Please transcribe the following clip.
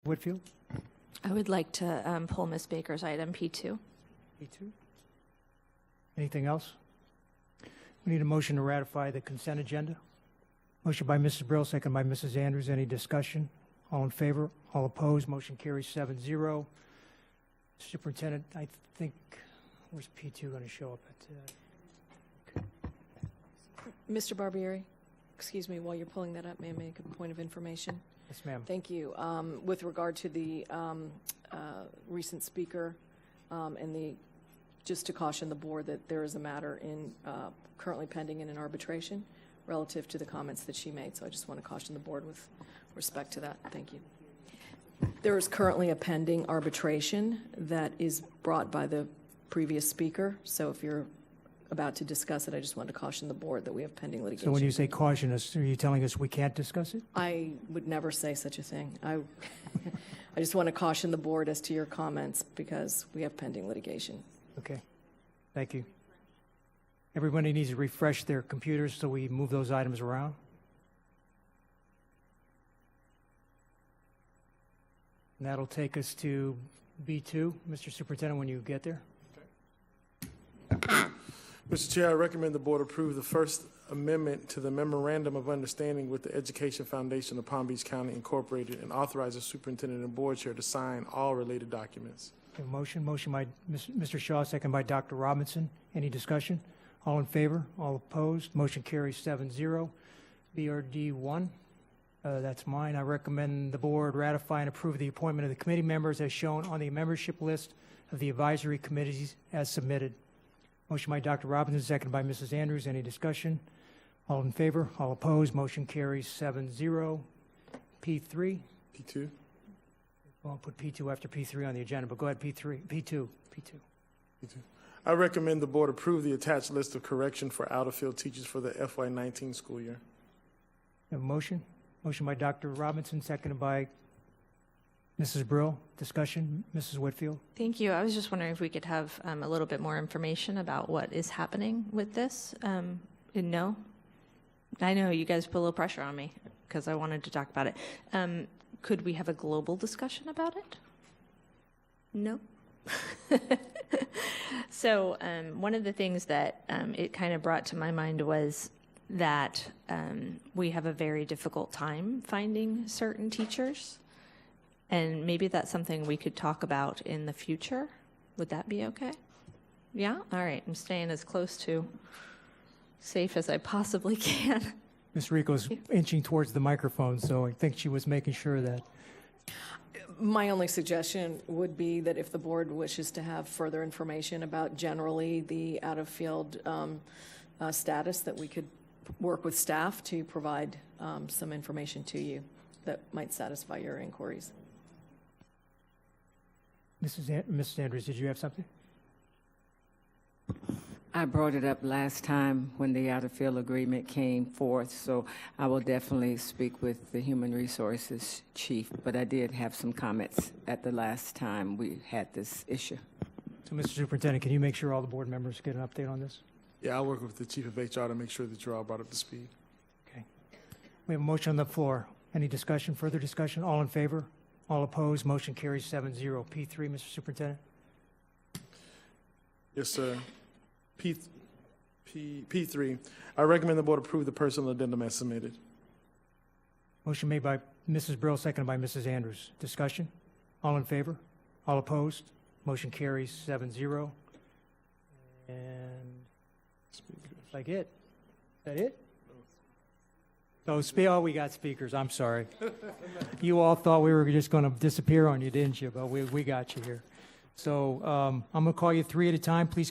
Whitfield? I would like to pull Ms. Baker's item P2. P2. Anything else? We need a motion to ratify the consent agenda. Motion by Mrs. Brill, second by Mrs. Andrews. Any discussion? All in favor? All opposed? Motion carries 7-0. Superintendent, I think, where's P2 going to show up at? Mr. Barbieri, excuse me, while you're pulling that up, may I make a point of information? Yes, ma'am. Thank you. With regard to the recent speaker and just to caution the board that there is a matter currently pending in an arbitration relative to the comments that she made. So I just want to caution the board with respect to that. Thank you. There is currently a pending arbitration that is brought by the previous speaker. So if you're about to discuss it, I just want to caution the board that we have pending litigation. So when you say caution us, are you telling us we can't discuss it? I would never say such a thing. I just want to caution the board as to your comments because we have pending litigation. Okay. Thank you. Everybody needs to refresh their computers so we move those items around. And that'll take us to B2. Mr. Superintendent, when you get there. Mr. Chair, I recommend the board approve the First Amendment to the Memorandum of Understanding with the Education Foundation of Palm Beach County Incorporated and authorize the superintendent and board chair to sign all related documents. Okay, motion by Mr. Shaw, second by Dr. Robinson. Any discussion? All in favor? All opposed? Motion carries 7-0. BRD 1, that's mine. I recommend the board ratify and approve the appointment of the committee members as shown on the membership list of the advisory committees as submitted. Motion by Dr. Robinson, second by Mrs. Andrews. Any discussion? All in favor? All opposed? Motion carries 7-0. P3. P2. I'll put P2 after P3 on the agenda, but go ahead, P2. P2. I recommend the board approve the attached list of correction for out-of-field teachers for the FY19 school year. Have a motion? Motion by Dr. Robinson, seconded by Mrs. Brill. Discussion, Mrs. Whitfield. Thank you. I was just wondering if we could have a little bit more information about what is happening with this. No, I know you guys put a little pressure on me because I wanted to talk about it. Could we have a global discussion about it? No. So one of the things that it kind of brought to my mind was that we have a very difficult time finding certain teachers. And maybe that's something we could talk about in the future. Would that be okay? Yeah? All right. I'm staying as close to safe as I possibly can. Ms. Rico's inching towards the microphone, so I think she was making sure that. My only suggestion would be that if the board wishes to have further information about generally the out-of-field status, that we could work with staff to provide some information to you that might satisfy your inquiries. Mrs. Andrews, did you have something? I brought it up last time when the out-of-field agreement came forth, so I will definitely speak with the Human Resources Chief, but I did have some comments at the last time we had this issue. So, Mr. Superintendent, can you make sure all the board members get an update on this? Yeah, I'll work with the chief of HR to make sure that you're all brought up to speed. Okay. We have a motion on the floor. Any discussion, further discussion? All in favor? All opposed? Motion carries 7-0. P3, Mr. Superintendent. Yes, sir. P3, I recommend the board approve the personal addendum as submitted. Motion made by Mrs. Brill, seconded by Mrs. Andrews. Discussion? All in favor? All opposed? Motion carries 7-0. And like it. Is that it? Oh, we got speakers. I'm sorry. You all thought we were just going to disappear on you, didn't you? But we got you here. So I'm going to call you three at a time. Please.